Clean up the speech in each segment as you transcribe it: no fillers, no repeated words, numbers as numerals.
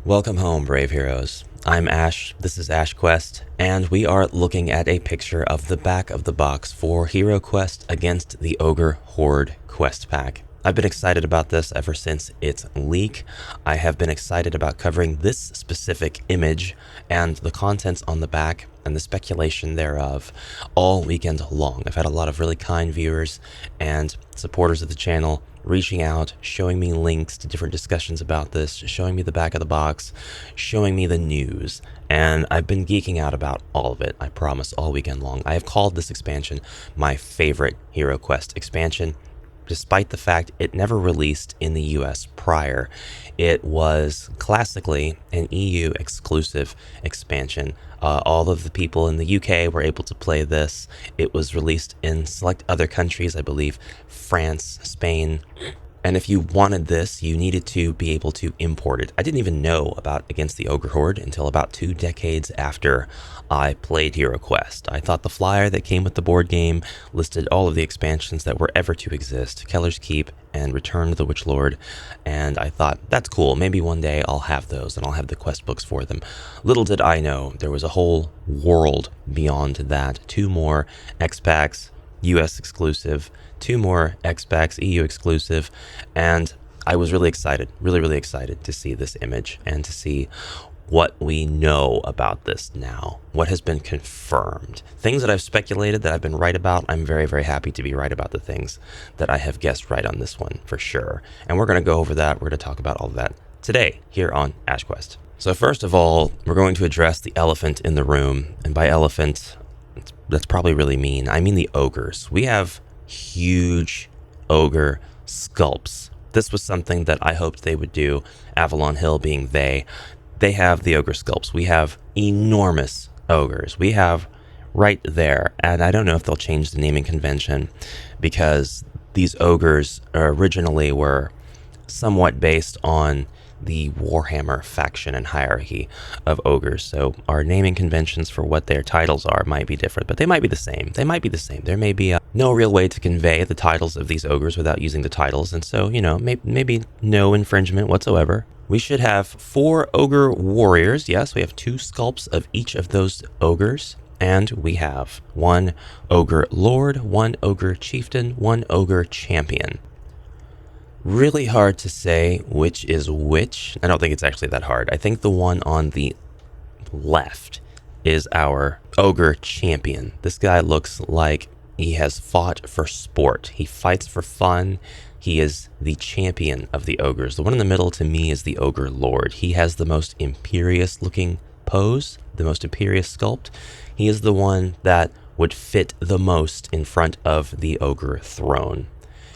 Welcome home, brave heroes. I'm Ash, this is HeroQuest, and we are looking at a picture of the back of the box for HeroQuest against the Ogre Horde quest pack. I've been excited about this ever since its leak. I have been excited about covering this specific image and the contents on the back and the speculation thereof all weekend long. I've had a lot of really kind viewers and supporters of the channel reaching out, showing me links to different discussions about this, showing me the back of the box, showing me the news, and I've been geeking out about all of it, I promise, all weekend long. I have called this expansion my favorite HeroQuest expansion, despite the fact it never released in the US prior. It was classically an EU exclusive expansion. All of the people in the UK were able to play this. It was released in select other countries, I believe France, Spain. And if you wanted this, you needed to be able to import it. I didn't even know about Against the Ogre Horde until about 2 decades after I played HeroQuest. I thought the flyer that came with the board game listed all of the expansions that were ever to exist, Keller's Keep and Return of the Witch Lord, and I thought, that's cool, maybe one day I'll have those and I'll have the quest books for them. Little did I know, there was a whole world beyond that. 2 more X-Packs, US exclusive, 2 more X-Packs, EU exclusive, and I was really excited, really excited to see this image and to see what we know about this now, what has been confirmed. Things that I've speculated that I've been right about, I'm very happy to be right about the things that I have guessed right on this one, for sure. And we're going to go over that, we're going to talk about all of that today here on HeroQuest. So first of all, we're going to address the elephant in the room, and by elephant, that's probably really mean. I mean the ogres. We have huge ogre sculpts. This was something that I hoped they would do, Avalon Hill being they. They have the ogre sculpts. We have enormous ogres. We have right there, and I don't know if they'll change the naming convention because these ogres originally were somewhat based on the Warhammer faction and hierarchy of ogres. So our naming conventions for what their titles are might be different, but they might be the same. There may be no real way to convey the titles of these ogres without using the titles, and so, you know, maybe no infringement whatsoever. We should have 4 ogre warriors. Yes, we have 2 sculpts of each of those ogres. And we have 1 ogre lord, 1 ogre chieftain, 1 ogre champion. Really hard to say which is which. I don't think it's actually that hard. I think the one on the left is our ogre champion. This guy looks like he has fought for sport. He fights for fun. He is the champion of the ogres. The one in the middle to me is the ogre lord. He has the most imperious looking pose, the most imperious sculpt. He is the one that would fit the most in front of the ogre throne.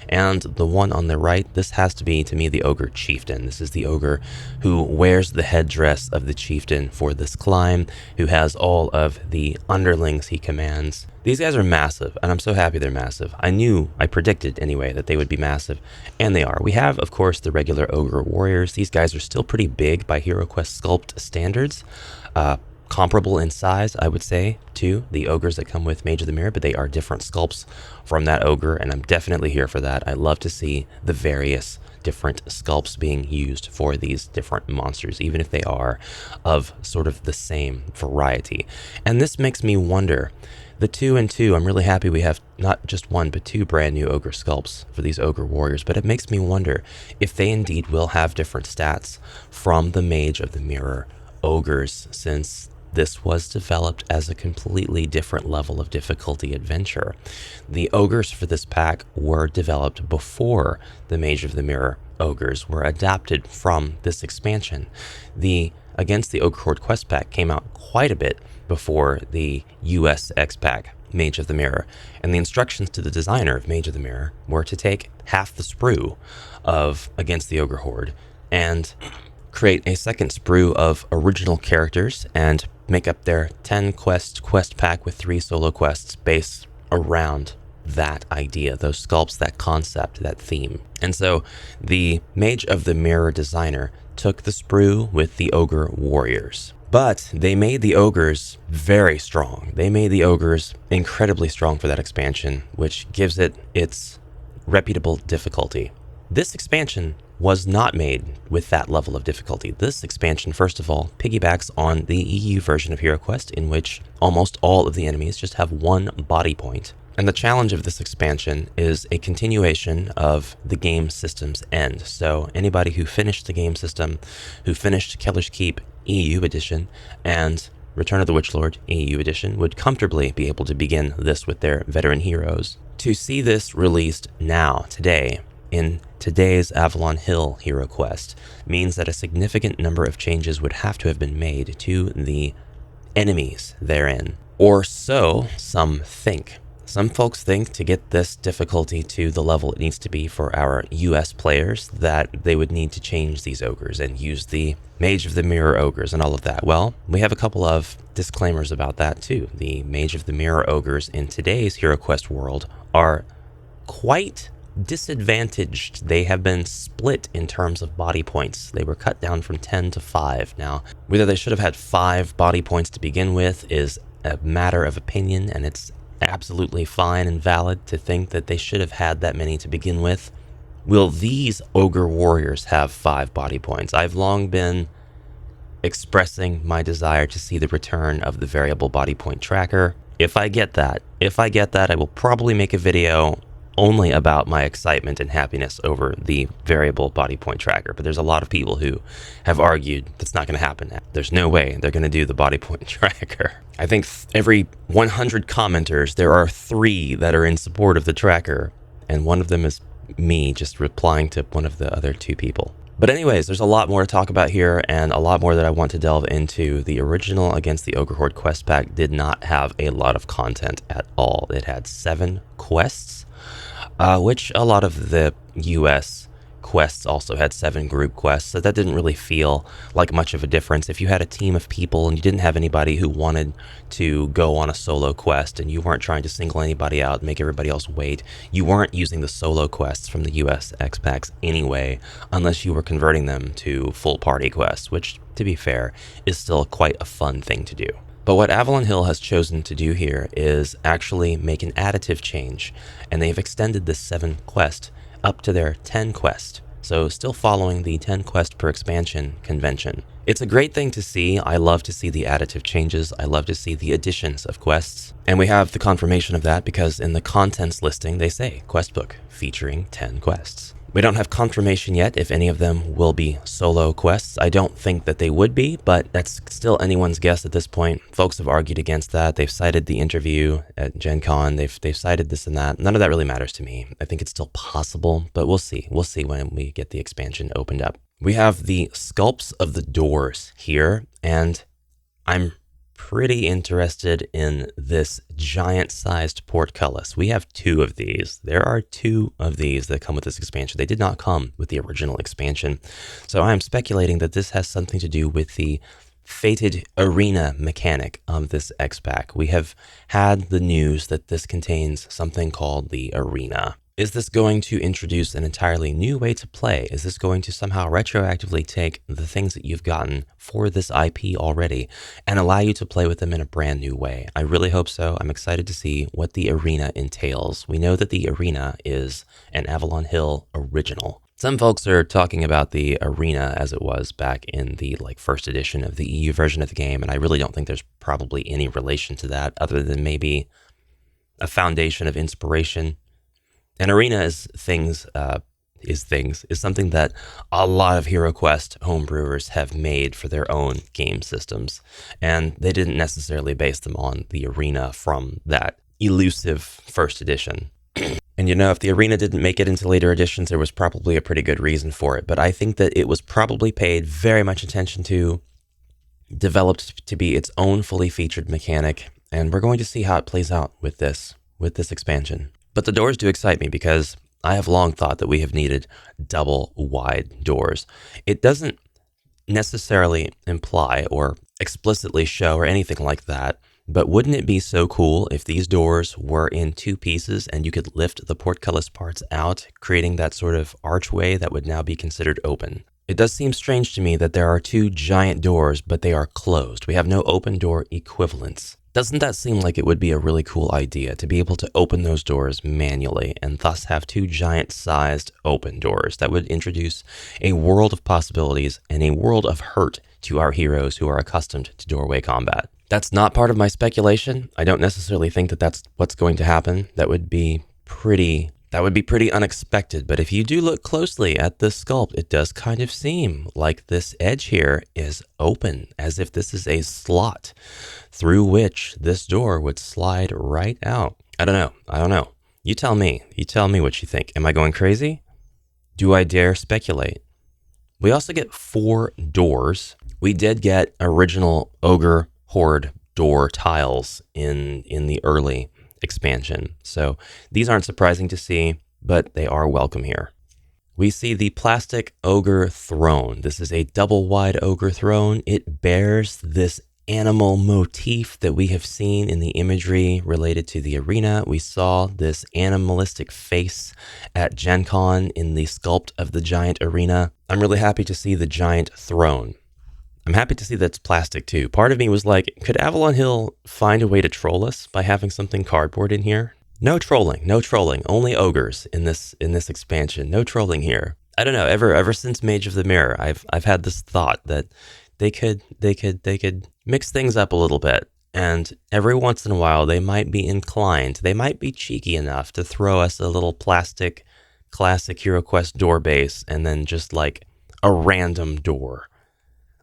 And the one on the right, this has to be, to me, the ogre chieftain. This is the ogre who wears the headdress of the chieftain for this climb, who has all of the underlings he commands. These guys are massive, and I'm so happy they're massive. I predicted anyway, that they would be massive, and they are. We have, of course, the regular ogre warriors. These guys are still pretty big by HeroQuest sculpt standards. Comparable in size, I would say, to the ogres that come with Mage of the Mirror, but they are different sculpts from that ogre, and I'm definitely here for that. I love to see the various different sculpts being used for these different monsters, even if they are of sort of the same variety. And this makes me wonder, the 2 and 2, I'm really happy we have not just 1, but 2 brand new ogre sculpts for these ogre warriors, but it makes me wonder if they indeed will have different stats from the Mage of the Mirror ogres, since this was developed as a completely different level of difficulty adventure. The ogres for this pack were developed before the Mage of the Mirror ogres were adapted from this expansion. The Against the Ogre Horde quest pack came out quite a bit before the US X pack Mage of the Mirror, and the instructions to the designer of Mage of the Mirror were to take half the sprue of Against the Ogre Horde and create a second sprue of original characters and make up their 10 quest pack with 3 solo quests based around that idea, those sculpts, that concept, that theme. And so the Mage of the Mirror designer took the sprue with the ogre warriors, but they made the ogres very strong. They made the ogres incredibly strong for that expansion, which gives it its reputable difficulty. This expansion was not made with that level of difficulty. This expansion, first of all, piggybacks on the EU version of HeroQuest, in which almost all of the enemies just have one body point. And the challenge of this expansion is a continuation of the game system's end. So anybody who finished the game system, who finished Keller's Keep EU edition and Return of the Witchlord EU edition, would comfortably be able to begin this with their veteran heroes. To see this released now, today, in today's Avalon Hill HeroQuest, means that a significant number of changes would have to have been made to the enemies therein. Or so some think. Some folks think to get this difficulty to the level it needs to be for our US players that they would need to change these ogres and use the Mage of the Mirror ogres and all of that. Well, we have a couple of disclaimers about that too. The Mage of the Mirror ogres in today's HeroQuest world are quite disadvantaged. They have been split in terms of body points. They were cut down from 10 to 5. Now, whether they should have had 5 body points to begin with is a matter of opinion, and it's absolutely fine and valid to think that they should have had that many to begin with. Will these ogre warriors have 5 body points? I've long been expressing my desire to see the return of the variable body point tracker. If I get that, I will probably make a video only about my excitement and happiness over the variable body point tracker. But there's a lot of people who have argued that's not going to happen now. There's no way they're going to do the body point tracker. I think every 100 commenters, there are 3 that are in support of the tracker. And one of them is me just replying to one of the other 2 people. But anyways, there's a lot more to talk about here and a lot more that I want to delve into. The original Against the Ogre Horde quest pack did not have a lot of content at all. It had 7 quests, which a lot of the US quests also had 7 group quests, so that didn't really feel like much of a difference. If you had a team of people and you didn't have anybody who wanted to go on a solo quest and you weren't trying to single anybody out and make everybody else wait, you weren't using the solo quests from the US X packs anyway, unless you were converting them to full party quests, which, to be fair, is still quite a fun thing to do. But what Avalon Hill has chosen to do here is actually make an additive change, and they've extended this 7 quest up to their 10 quest, so still following the 10 quest per expansion convention. It's a great thing to see. I love to see the additive changes. I love to see the additions of quests, and we have the confirmation of that because in the contents listing they say quest book featuring 10 quests. We don't have confirmation yet if any of them will be solo quests. I don't think that they would be, but that's still anyone's guess at this point. Folks have argued against that. They've cited the interview at Gen Con. They've cited this and that. None of that really matters to me. I think it's still possible, but we'll see. We'll see when we get the expansion opened up. We have the sculpts of the doors here, and I'm pretty interested in this giant-sized portcullis. We have 2 of these. There are 2 of these that come with this expansion. They did not come with the original expansion. So I am speculating that this has something to do with the fated arena mechanic of this X-Pack. We have had the news that this contains something called the arena. Is this going to introduce an entirely new way to play? Is this going to somehow retroactively take the things that you've gotten for this IP already and allow you to play with them in a brand new way? I really hope so. I'm excited to see what the arena entails. We know that the arena is an Avalon Hill original. Some folks are talking about the arena as it was back in the first edition of the EU version of the game, and I really don't think there's probably any relation to that other than maybe a foundation of inspiration. An arena is something that a lot of HeroQuest homebrewers have made for their own game systems, and they didn't necessarily base them on the arena from that elusive first edition. And if the arena didn't make it into later editions, there was probably a pretty good reason for it, but I think that it was probably paid very much attention to, developed to be its own fully featured mechanic, and we're going to see how it plays out with this expansion. But the doors do excite me because I have long thought that we have needed double wide doors. It doesn't necessarily imply or explicitly show or anything like that, but wouldn't it be so cool if these doors were in 2 pieces and you could lift the portcullis parts out, creating that sort of archway that would now be considered open? It does seem strange to me that there are 2 giant doors, but they are closed. We have no open door equivalents. Doesn't that seem like it would be a really cool idea to be able to open those doors manually and thus have two giant-sized open doors that would introduce a world of possibilities and a world of hurt to our heroes who are accustomed to doorway combat? That's not part of my speculation. I don't necessarily think that that's what's going to happen. That would be pretty unexpected. But if you do look closely at this sculpt, it does kind of seem like this edge here is open, as if this is a slot through which this door would slide right out. I don't know. You tell me what you think. Am I going crazy? Do I dare speculate? We also get 4 doors. We did get original Ogre Horde door tiles in the early expansion. So these aren't surprising to see, but they are welcome here. We see the plastic ogre throne. This is a double wide ogre throne. It bears this animal motif that we have seen in the imagery related to the arena. We saw this animalistic face at Gen Con in the sculpt of the giant arena. I'm really happy to see the giant throne. I'm happy to see that's plastic too. Part of me was like, could Avalon Hill find a way to troll us by having something cardboard in here? No trolling. Only ogres in this expansion. No trolling here. I don't know. Ever since Mage of the Mirror, I've had this thought that they could mix things up a little bit, and every once in a while they might be inclined. They might be cheeky enough to throw us a little plastic, classic HeroQuest door base, and then just like a random door.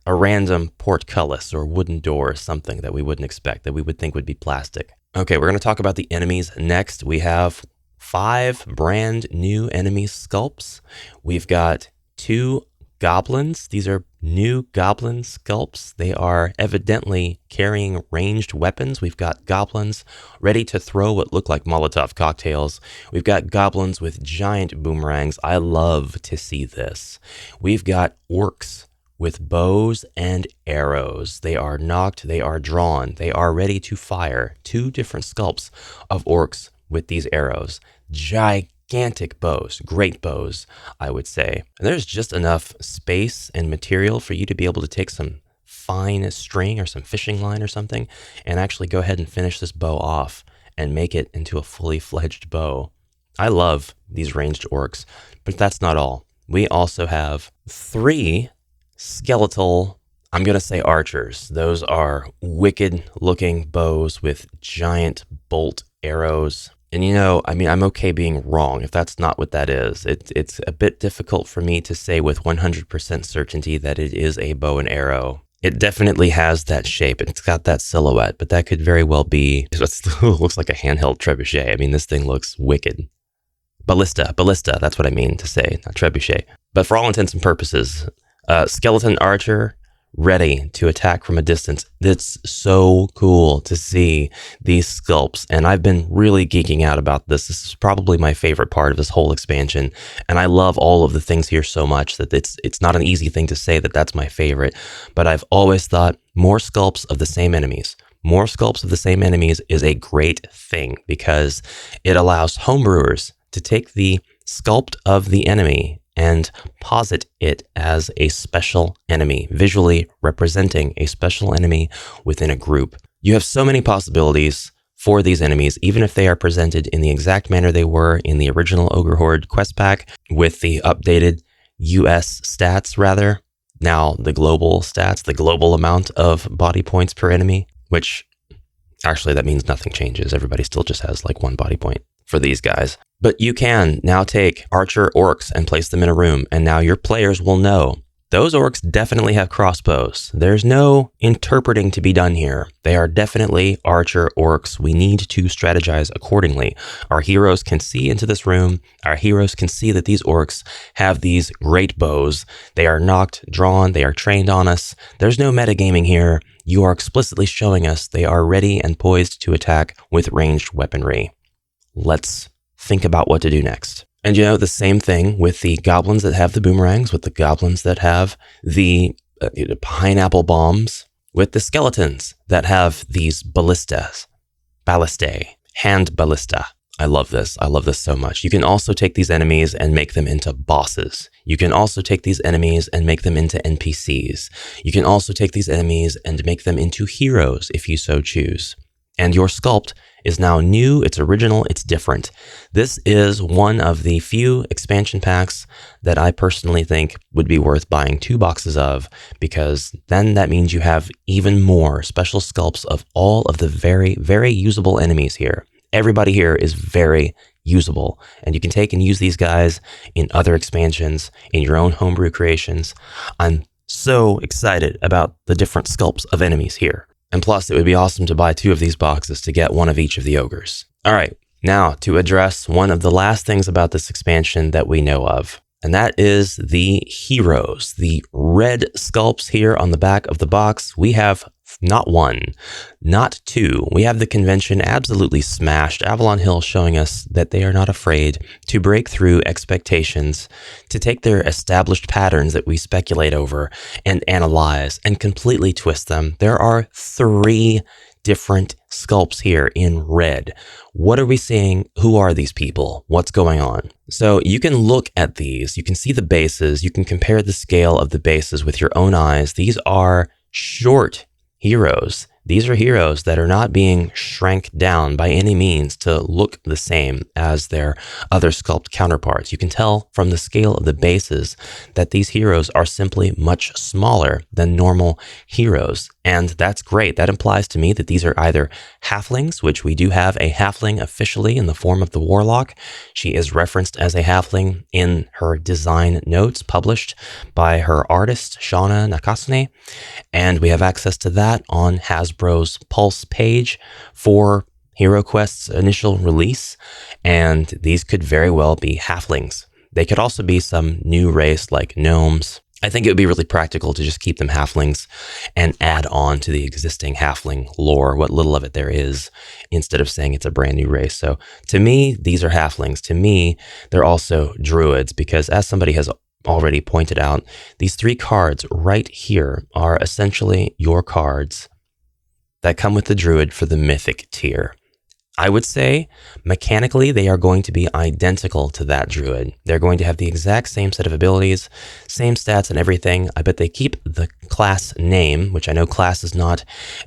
A random portcullis or wooden door or something that we wouldn't expect, that we would think would be plastic. Okay, we're going to talk about the enemies next. We have 5 brand new enemy sculpts. We've got 2 goblins. These are new goblin sculpts. They are evidently carrying ranged weapons. We've got goblins ready to throw what look like Molotov cocktails. We've got goblins with giant boomerangs. I love to see this. We've got orcs with bows and arrows. They are nocked, they are drawn, they are ready to fire. 2 different sculpts of orcs with these arrows. Gigantic bows, great bows, I would say. And there's just enough space and material for you to be able to take some fine string or some fishing line or something and actually go ahead and finish this bow off and make it into a fully fledged bow. I love these ranged orcs, but that's not all. We also have 3 skeletal, I'm going to say archers. Those are wicked looking bows with giant bolt arrows. And I'm okay being wrong if that's not what that is. It's a bit difficult for me to say with 100% certainty that it is a bow and arrow. It definitely has that shape. It's got that silhouette, but that could very well be, it looks like a handheld trebuchet. I mean, this thing looks wicked. Ballista, that's what I mean to say, not trebuchet. But for all intents and purposes, skeleton archer ready to attack from a distance. It's so cool to see these sculpts, and I've been really geeking out about this. This is probably my favorite part of this whole expansion, and I love all of the things here so much that it's not an easy thing to say that that's my favorite, but I've always thought more sculpts of the same enemies. More sculpts of the same enemies is a great thing because it allows homebrewers to take the sculpt of the enemy and posit it as a special enemy, visually representing a special enemy within a group. You have so many possibilities for these enemies, even if they are presented in the exact manner they were in the original Ogre Horde quest pack, with the updated US stats rather. Now the global stats, the global amount of body points per enemy, which actually that means nothing changes. Everybody still just has like 1 body point for these guys. But you can now take archer orcs and place them in a room, and now your players will know those orcs definitely have crossbows. There's no interpreting to be done here. They are definitely archer orcs. We need to strategize accordingly. Our heroes can see into this room. Our heroes can see that these orcs have these great bows. They are nocked, drawn, they are trained on us. There's no metagaming here. You are explicitly showing us they are ready and poised to attack with ranged weaponry. Let's think about what to do next. And the same thing with the goblins that have the boomerangs, with the goblins that have the pineapple bombs, with the skeletons that have these ballistae, hand ballista. I love this. I love this so much. You can also take these enemies and make them into bosses. You can also take these enemies and make them into NPCs. You can also take these enemies and make them into heroes if you so choose. And your sculpt is now new, it's original, it's different. This is one of the few expansion packs that I personally think would be worth buying 2 boxes of, because then that means you have even more special sculpts of all of the very, very usable enemies here. Everybody here is very usable, and you can take and use these guys in other expansions, in your own homebrew creations. I'm so excited about the different sculpts of enemies here. And plus, it would be awesome to buy 2 of these boxes to get one of each of the ogres. All right, now to address one of the last things about this expansion that we know of, and that is the heroes, the red sculpts here on the back of the box. We have not 1, not 2. We have the convention absolutely smashed. Avalon Hill showing us that they are not afraid to break through expectations, to take their established patterns that we speculate over and analyze and completely twist them. There are 3 different sculpts here in red. What are we seeing? Who are these people? What's going on? So you can look at these, you can see the bases, you can compare the scale of the bases with your own eyes. These are short heroes. These are heroes that are not being shrank down by any means to look the same as their other sculpt counterparts. You can tell from the scale of the bases that these heroes are simply much smaller than normal heroes. And that's great. That implies to me that these are either halflings, which we do have a halfling officially in the form of the warlock. She is referenced as a halfling in her design notes published by her artist, Shauna Nakasone. And we have access to that on Hasbro's Pulse page for HeroQuest's initial release. And these could very well be halflings. They could also be some new race like gnomes. I think it would be really practical to just keep them halflings and add on to the existing halfling lore, what little of it there is, instead of saying it's a brand new race. So to me, these are halflings. To me, they're also druids, because as somebody has already pointed out, these 3 cards right here are essentially your cards that come with the druid for the mythic tier. I would say mechanically they are going to be identical to that druid. They're going to have the exact same set of abilities, same stats and everything. I bet they keep the class name, which I know class is not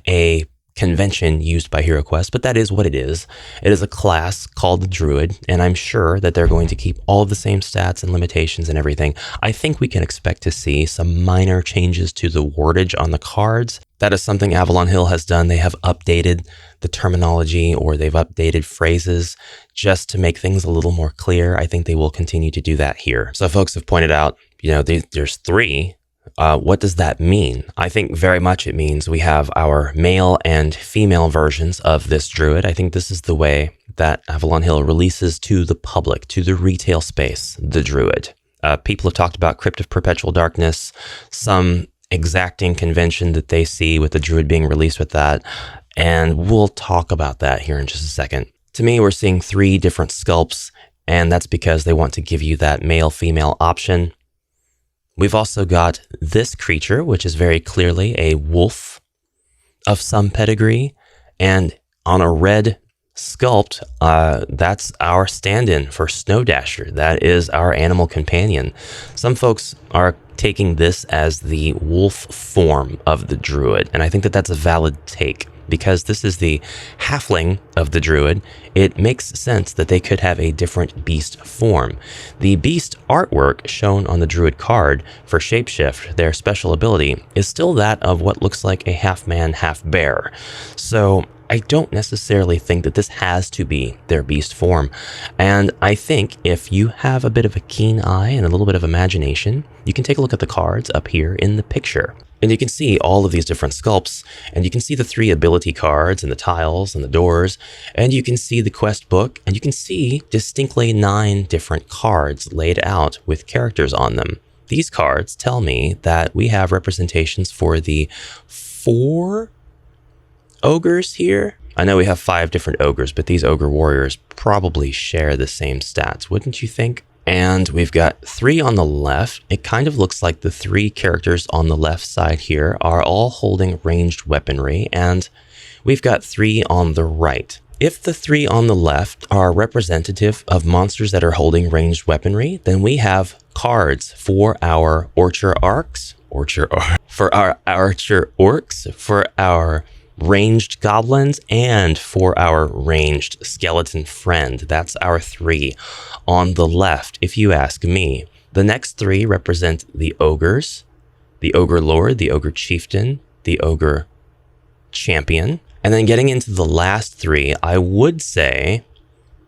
a convention used by HeroQuest, but that is what it is. It is a class called the Druid, and I'm sure that they're going to keep all of the same stats and limitations and everything. I think we can expect to see some minor changes to the wordage on the cards. That is something Avalon Hill has done. They have updated the terminology, or they've updated phrases just to make things a little more clear. I think they will continue to do that here. So folks have pointed out, there's 3. What does that mean? I think very much it means we have our male and female versions of this druid. I think this is the way that Avalon Hill releases to the public, to the retail space, the druid. People have talked about Crypt of Perpetual Darkness, some exacting convention that they see with the druid being released with that, and we'll talk about that here in just a second. To me, we're seeing 3 different sculpts, and that's because they want to give you that male-female option. We've also got this creature, which is very clearly a wolf of some pedigree, and on a red sculpt, that's our stand-in for Snow Dasher. That is our animal companion. Some folks are taking this as the wolf form of the druid, and I think that that's a valid take. Because this is the halfling of the druid, it makes sense that they could have a different beast form. The beast artwork shown on the druid card for Shapeshift, their special ability, is still that of what looks like a half-man, half-bear. So I don't necessarily think that this has to be their beast form. And I think if you have a bit of a keen eye and a little bit of imagination, you can take a look at the cards up here in the picture. And you can see all of these different sculpts, and you can see the 3 ability cards and the tiles and the doors, and you can see the quest book, and you can see distinctly 9 different cards laid out with characters on them. These cards tell me that we have representations for the 4 ogres here. I know we have 5 different ogres, but these ogre warriors probably share the same stats, wouldn't you think? And we've got 3 on the left. It kind of looks like the 3 characters on the left side here are all holding ranged weaponry, and we've got 3 on the right. If the 3 on the left are representative of monsters that are holding ranged weaponry, then we have cards for our archer orcs, for our ranged goblins and for our ranged skeleton friend. That's our 3 on the left, if you ask me. The next 3 represent the ogres, the ogre lord, the ogre chieftain, the ogre champion. And then getting into the last 3, I would say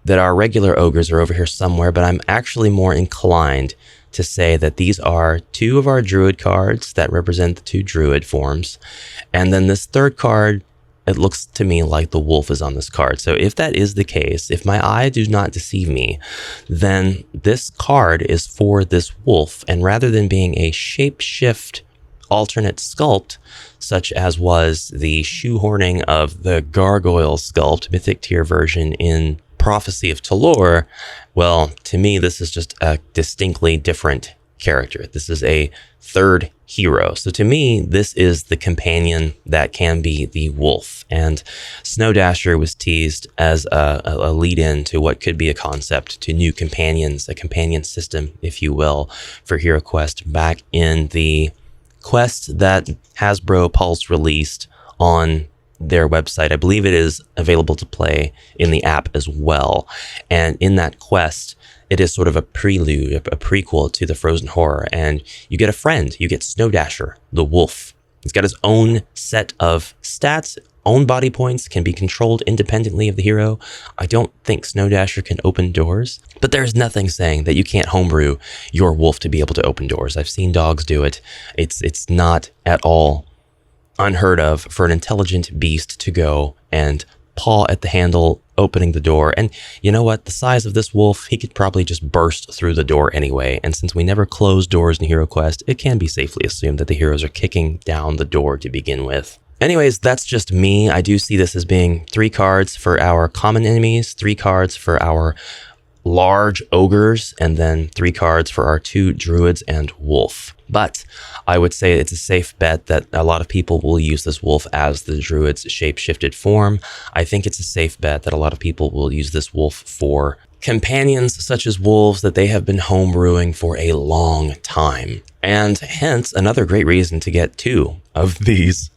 that our regular ogres are over here somewhere, but I'm actually more inclined to say that these are 2 of our druid cards that represent the 2 druid forms. And then this third card, it looks to me like the wolf is on this card. So if that is the case, if my eye does not deceive me, then this card is for this wolf. And rather than being a shapeshift alternate sculpt, such as was the shoehorning of the gargoyle sculpt, mythic tier version in Prophecy of Talor, well, to me, this is just a distinctly different character. This is a third hero. So to me, this is the companion that can be the wolf. And Snow Dasher was teased as a lead-in to what could be a concept to new companions, a companion system, if you will, for HeroQuest back in the quest that Hasbro Pulse released on their website. I believe it is available to play in the app as well. And in that quest, it is sort of a prelude, a prequel to the Frozen Horror. And you get a friend. You get Snow Dasher, the wolf. He's got his own set of stats, own body points, can be controlled independently of the hero. I don't think Snow Dasher can open doors, but there's nothing saying that you can't homebrew your wolf to be able to open doors. I've seen dogs do it. It's not at all unheard of for an intelligent beast to go and paw at the handle, opening the door. And you know what? The size of this wolf, he could probably just burst through the door anyway. And since we never close doors in HeroQuest, it can be safely assumed that the heroes are kicking down the door to begin with. Anyways, that's just me. I do see this as being 3 cards for our common enemies, 3 cards for our large ogres, and then 3 cards for our 2 druids and wolf. But I would say it's a safe bet that a lot of people will use this wolf as the druid's shape-shifted form. I think it's a safe bet that a lot of people will use this wolf for companions such as wolves that they have been homebrewing for a long time. And hence another great reason to get 2 of these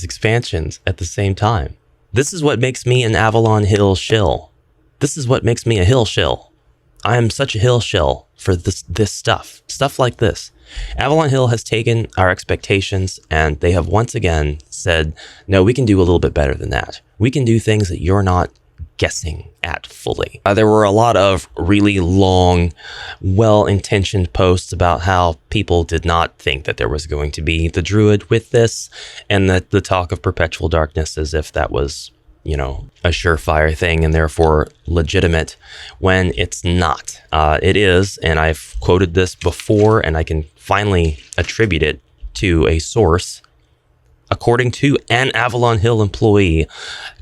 expansions at the same time. This is what makes me an Avalon Hill shill. This is what makes me a hill shill. I am such a hill shill for this stuff like this. Avalon Hill has taken our expectations and they have once again said, no, we can do a little bit better than that. We can do things that you're not guessing at fully. There were a lot of really long, well-intentioned posts about how people did not think that there was going to be the Druid with this, and that the talk of Perpetual Darkness as if that was, you know, a surefire thing and therefore legitimate, when it's not. It is, and I've quoted this before, and I can finally attribute it to a source. According to an Avalon Hill employee,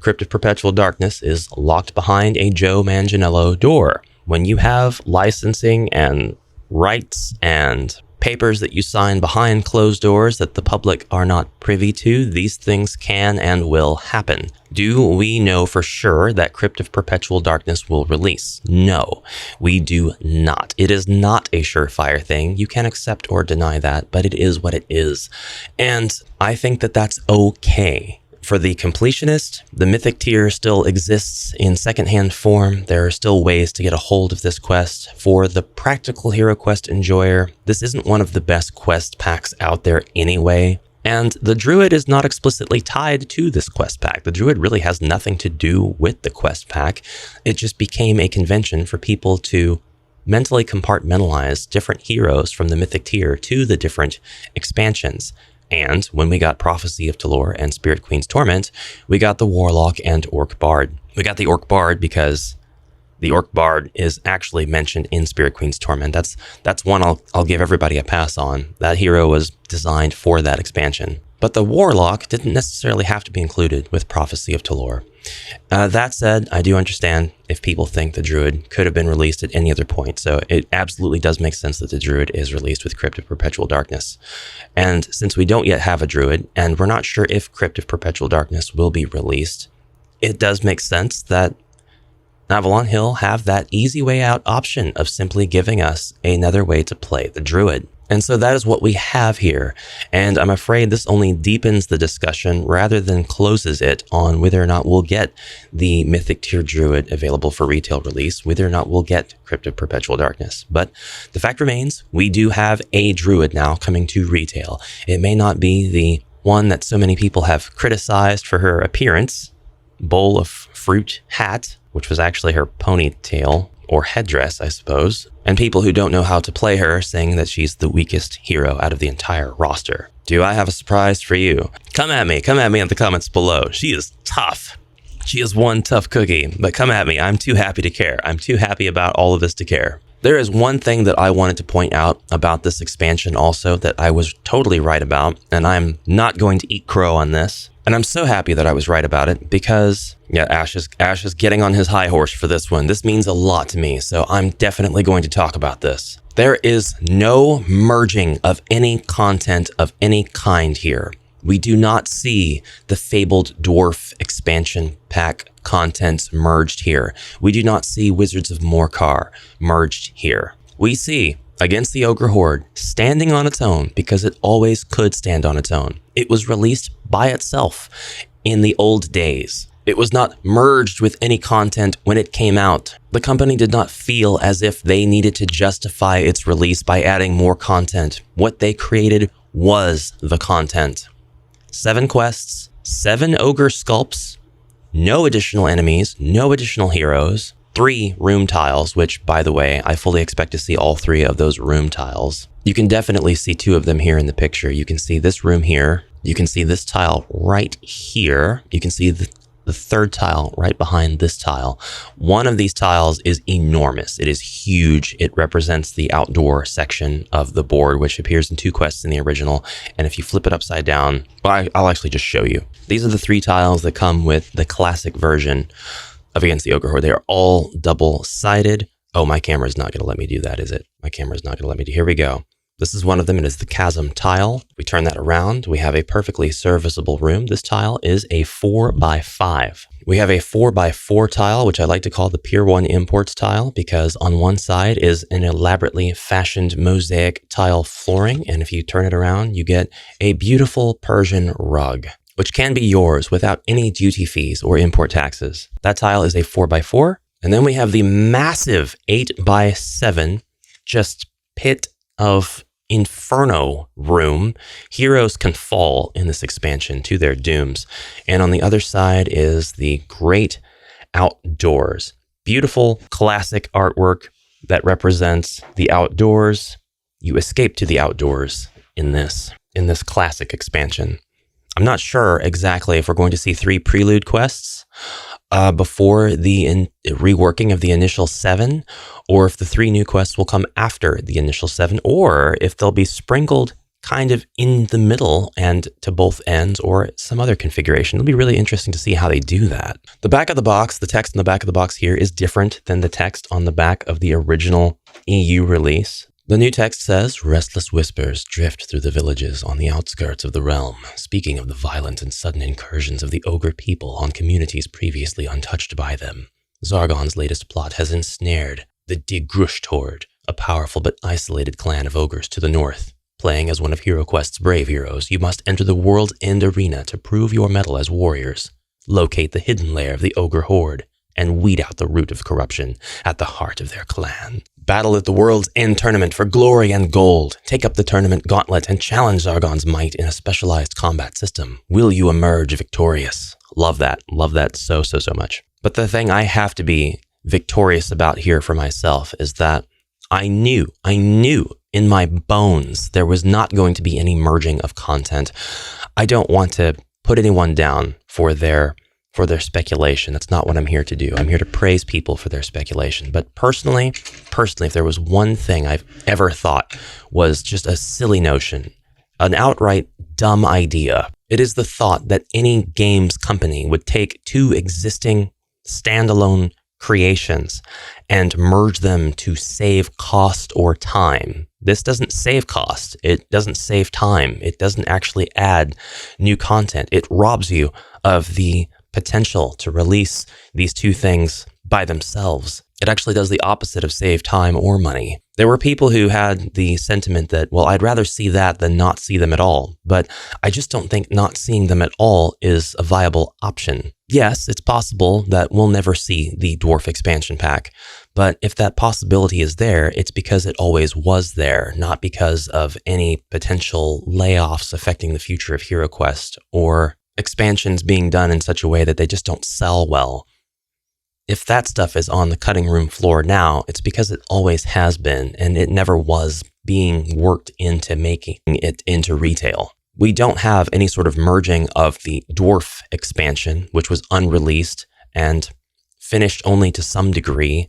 Crypt of Perpetual Darkness is locked behind a Joe Manganiello door. When you have licensing and rights and papers that you sign behind closed doors that the public are not privy to, these things can and will happen. Do we know for sure that Crypt of Perpetual Darkness will release? No, we do not. It is not a surefire thing. You can accept or deny that, but it is what it is. And I think that that's okay. For the completionist, the mythic tier still exists in secondhand form. There are still ways to get a hold of this quest. For the practical HeroQuest enjoyer, this isn't one of the best quest packs out there anyway. And the Druid is not explicitly tied to this quest pack. The Druid really has nothing to do with the quest pack. It just became a convention for people to mentally compartmentalize different heroes from the mythic tier to the different expansions. And when we got Prophecy of Talor and Spirit Queen's Torment, we got the Warlock and Orc Bard. We got the Orc Bard because the Orc Bard is actually mentioned in Spirit Queen's Torment. That's one I'll give everybody a pass on. That hero was designed for that expansion. But the Warlock didn't necessarily have to be included with Prophecy of Talor. That said, I do understand if people think the Druid could have been released at any other point, so it absolutely does make sense that the Druid is released with Crypt of Perpetual Darkness. And since we don't yet have a Druid, and we're not sure if Crypt of Perpetual Darkness will be released, it does make sense that Avalon Hill have that easy way out option of simply giving us another way to play the Druid. And so that is what we have here. And I'm afraid this only deepens the discussion rather than closes it on whether or not we'll get the Mythic Tier Druid available for retail release, whether or not we'll get Crypt of Perpetual Darkness. But the fact remains, we do have a Druid now coming to retail. It may not be the one that so many people have criticized for her appearance, bowl of fruit hat, which was actually her ponytail, or headdress, I suppose, and people who don't know how to play her saying that she's the weakest hero out of the entire roster. Do I have a surprise for you? Come at me in the comments below. She is tough. She is one tough cookie, but come at me. I'm too happy to care. I'm too happy about all of this to care. There is one thing that I wanted to point out about this expansion also that I was totally right about, and I'm not going to eat crow on this. And I'm so happy that I was right about it because, yeah, Ash is getting on his high horse for this one. This means a lot to me, so I'm definitely going to talk about this. There is no merging of any content of any kind here. We do not see the Fabled Dwarf expansion pack contents merged here. We do not see Wizards of Morcar merged here. We see Against the Ogre Horde standing on its own because it always could stand on its own. It was released by itself in the old days. It was not merged with any content when it came out. The company did not feel as if they needed to justify its release by adding more content. What they created was the content. 7 quests, 7 ogre sculpts, no additional enemies, no additional heroes, 3 room tiles, which, by the way, I fully expect to see all 3 of those room tiles. You can definitely see 2 of them here in the picture. You can see this room here. You can see this tile right here. You can see the 3rd tile right behind this tile. One of these tiles is enormous. It is huge. It represents the outdoor section of the board, which appears in 2 quests in the original. And if you flip it upside down, well, I'll actually just show you. These are the 3 tiles that come with the classic version of Against the Ogre Horde. They are all double-sided. Oh, my camera is not going to let me do that, is it? My camera is not going to let me do. Here we go. This is one of them. It is the chasm tile. We turn that around. We have a perfectly serviceable room. This tile is a 4x5. We have a 4x4 tile, which I like to call the Pier 1 Imports tile, because on one side is an elaborately fashioned mosaic tile flooring. And if you turn it around, you get a beautiful Persian rug, which can be yours without any duty fees or import taxes. That tile is a 4x4. And then we have the massive 8x7, just pit of inferno room. Heroes can fall in this expansion to their dooms. And on the other side is the great outdoors. Beautiful classic artwork that represents the outdoors. You escape to the outdoors in this classic expansion. I'm not sure exactly if we're going to see 3 prelude quests before the reworking of the initial 7, or if the 3 new quests will come after the initial 7, or if they'll be sprinkled kind of in the middle and to both ends, or some other configuration. It'll be really interesting to see how they do that. The back of the box, the text on the back of the box here is different than the text on the back of the original EU release. The new text says, "Restless whispers drift through the villages on the outskirts of the realm, speaking of the violent and sudden incursions of the ogre people on communities previously untouched by them. Zargon's latest plot has ensnared the Ogre Horde, a powerful but isolated clan of ogres to the north. Playing as one of HeroQuest's brave heroes, you must enter the World's End arena to prove your mettle as warriors. Locate the hidden lair of the Ogre Horde and weed out the root of corruption at the heart of their clan. Battle at the World's End tournament for glory and gold. Take up the tournament gauntlet and challenge Zargon's might in a specialized combat system. Will you emerge victorious?" Love that. Love that so much. But the thing I have to be victorious about here for myself is that I knew in my bones there was not going to be any merging of content. I don't want to put anyone down for their speculation. That's not what I'm here to do. I'm here to praise people for their speculation. But personally, if there was one thing I've ever thought was just a silly notion, an outright dumb idea, it is the thought that any games company would take 2 existing standalone creations and merge them to save cost or time. This doesn't save cost. It doesn't save time. It doesn't actually add new content. It robs you of the potential to release these 2 things by themselves. It actually does the opposite of save time or money. There were people who had the sentiment that, well, I'd rather see that than not see them at all. But I just don't think not seeing them at all is a viable option. Yes, it's possible that we'll never see the Dwarf expansion pack. But if that possibility is there, it's because it always was there, not because of any potential layoffs affecting the future of HeroQuest or expansions being done in such a way that they just don't sell well. If that stuff is on the cutting room floor now, it's because it always has been, and it never was being worked into making it into retail. We don't have any sort of merging of the Dwarf expansion, which was unreleased and finished only to some degree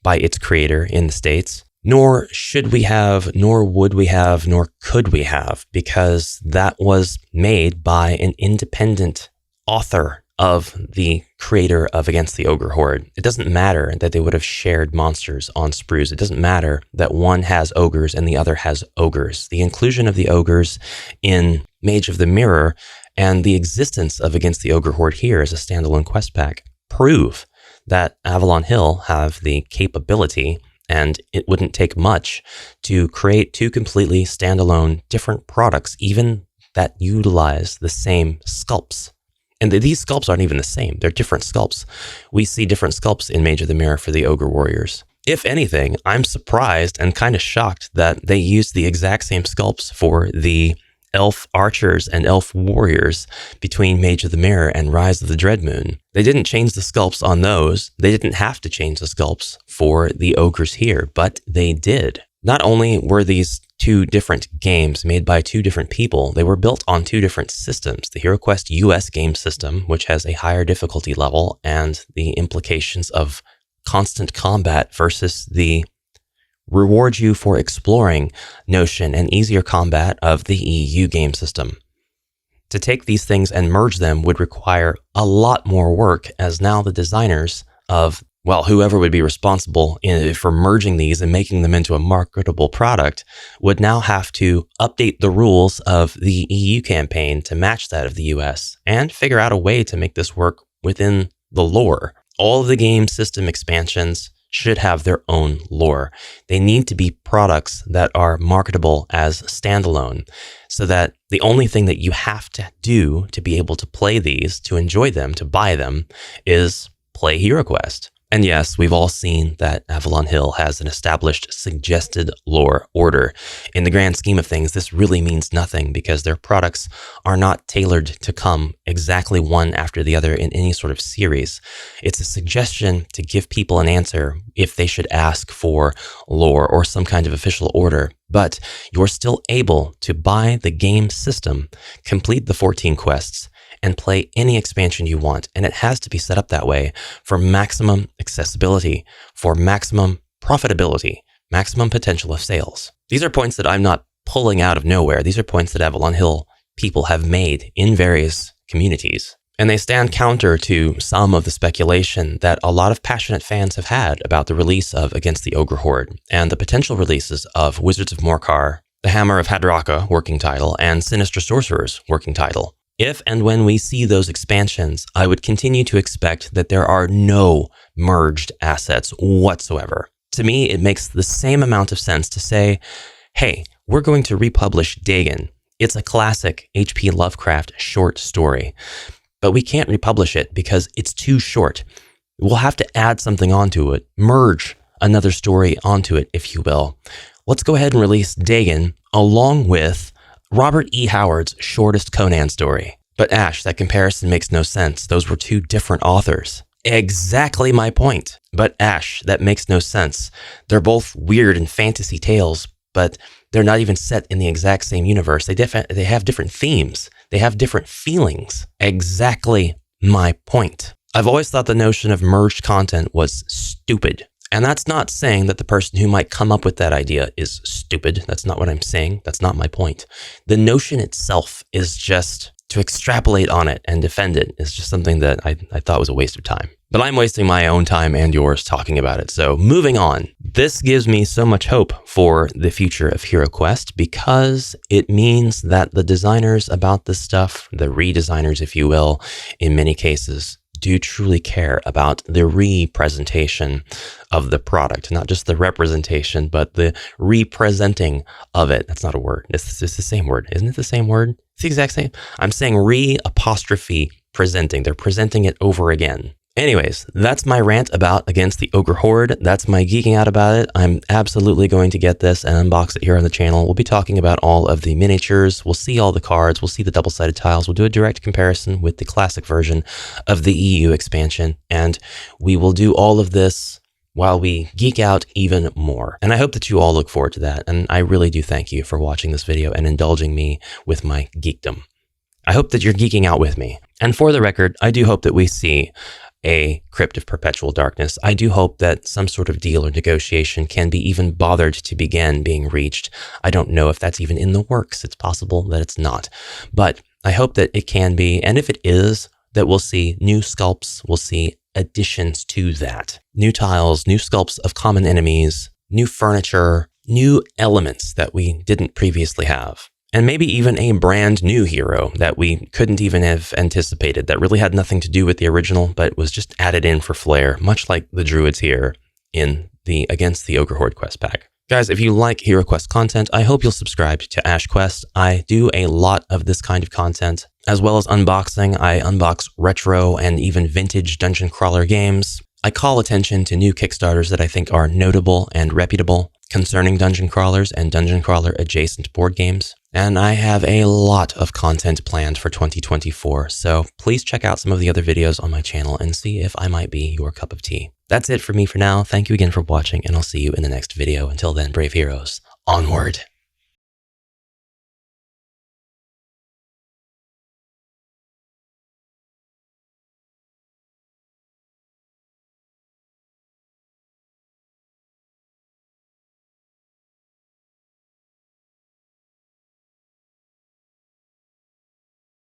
by its creator in the States. Nor should we have, nor would we have, nor could we have, because that was made by an independent author of the creator of Against the Ogre Horde. It doesn't matter that they would have shared monsters on sprues. It doesn't matter that one has ogres and the other has ogres. The inclusion of the ogres in Mage of the Mirror and the existence of Against the Ogre Horde here as a standalone quest pack prove that Avalon Hill have the capability, and it wouldn't take much to create two completely standalone different products, even that utilize the same sculpts. And these sculpts aren't even the same. They're different sculpts. We see different sculpts in Mage of the Mirror for the Ogre Warriors. If anything, I'm surprised and kind of shocked that they used the exact same sculpts for the Elf Archers and Elf Warriors between Mage of the Mirror and Rise of the Dreadmoon. They didn't change the sculpts on those. They didn't have to change the sculpts for the Ogres here, but they did. Not only were these two different games made by two different people, they were built on two different systems. The HeroQuest US game system, which has a higher difficulty level, and the implications of constant combat versus the reward you for exploring notion and easier combat of the EU game system. To take these things and merge them would require a lot more work, as now the designers of, well, whoever would be responsible for merging these and making them into a marketable product would now have to update the rules of the EU campaign to match that of the US and figure out a way to make this work within the lore. All of the game system expansions should have their own lore. They need to be products that are marketable as standalone, so that the only thing that you have to do to be able to play these, to enjoy them, to buy them, is play HeroQuest. And yes, we've all seen that Avalon Hill has an established suggested lore order. In the grand scheme of things, this really means nothing because their products are not tailored to come exactly one after the other in any sort of series. It's a suggestion to give people an answer if they should ask for lore or some kind of official order. But you're still able to buy the game system, complete the 14 quests, and play any expansion you want. And it has to be set up that way for maximum accessibility, for maximum profitability, maximum potential of sales. These are points that I'm not pulling out of nowhere. These are points that Avalon Hill people have made in various communities. And they stand counter to some of the speculation that a lot of passionate fans have had about the release of Against the Ogre Horde and the potential releases of Wizards of Morkar, the Hammer of Hadraka working title, and Sinister Sorcerers working title. If and when we see those expansions, I would continue to expect that there are no merged assets whatsoever. To me, it makes the same amount of sense to say, hey, we're going to republish Dagon. It's a classic H.P. Lovecraft short story, but we can't republish it because it's too short. We'll have to add something onto it, merge another story onto it, if you will. Let's go ahead and release Dagon along with Robert E. Howard's shortest Conan story. But Ash, that comparison makes no sense. Those were two different authors. Exactly my point. But Ash, that makes no sense. They're both weird and fantasy tales, but they're not even set in the exact same universe. They have different themes. They have different feelings. Exactly my point. I've always thought the notion of merged content was stupid. And that's not saying that the person who might come up with that idea is stupid. That's not what I'm saying. That's not my point. The notion itself is just, to extrapolate on it and defend it is just something that I thought was a waste of time. But I'm wasting my own time and yours talking about it. So moving on. This gives me so much hope for the future of HeroQuest because it means that the designers about this stuff, the redesigners, if you will, in many cases, do truly care about the representation of the product, not just the representation, but the representing of it. That's not a word. It's the same word. Isn't it the same word? It's the exact same. I'm saying re-apostrophe presenting. They're presenting it over again. Anyways, that's my rant about against the Ogre Horde. That's my geeking out about it. I'm absolutely going to get this and unbox it here on the channel. We'll be talking about all of the miniatures. We'll see all the cards. We'll see the double-sided tiles. We'll do a direct comparison with the classic version of the EU expansion. And we will do all of this while we geek out even more. And I hope that you all look forward to that. And I really do thank you for watching this video and indulging me with my geekdom. I hope that you're geeking out with me. And for the record, I do hope that we see a Crypt of Perpetual Darkness. I do hope that some sort of deal or negotiation can be even bothered to begin being reached. I don't know if that's even in the works. It's possible that it's not. But I hope that it can be, and if it is, that we'll see new sculpts, we'll see additions to that. New tiles, new sculpts of common enemies, new furniture, new elements that we didn't previously have. And maybe even a brand new hero that we couldn't even have anticipated, that really had nothing to do with the original, but was just added in for flair, much like the Druids here in the Against the Ogre Horde quest pack. Guys, if you like HeroQuest content, I hope you'll subscribe to HeroQuest. I do a lot of this kind of content, as well as unboxing. I unbox retro and even vintage dungeon crawler games. I call attention to new Kickstarters that I think are notable and reputable concerning dungeon crawlers and dungeon crawler adjacent board games. And I have a lot of content planned for 2024, so please check out some of the other videos on my channel and see if I might be your cup of tea. That's it for me for now. Thank you again for watching, and I'll see you in the next video. Until then, brave heroes, onward!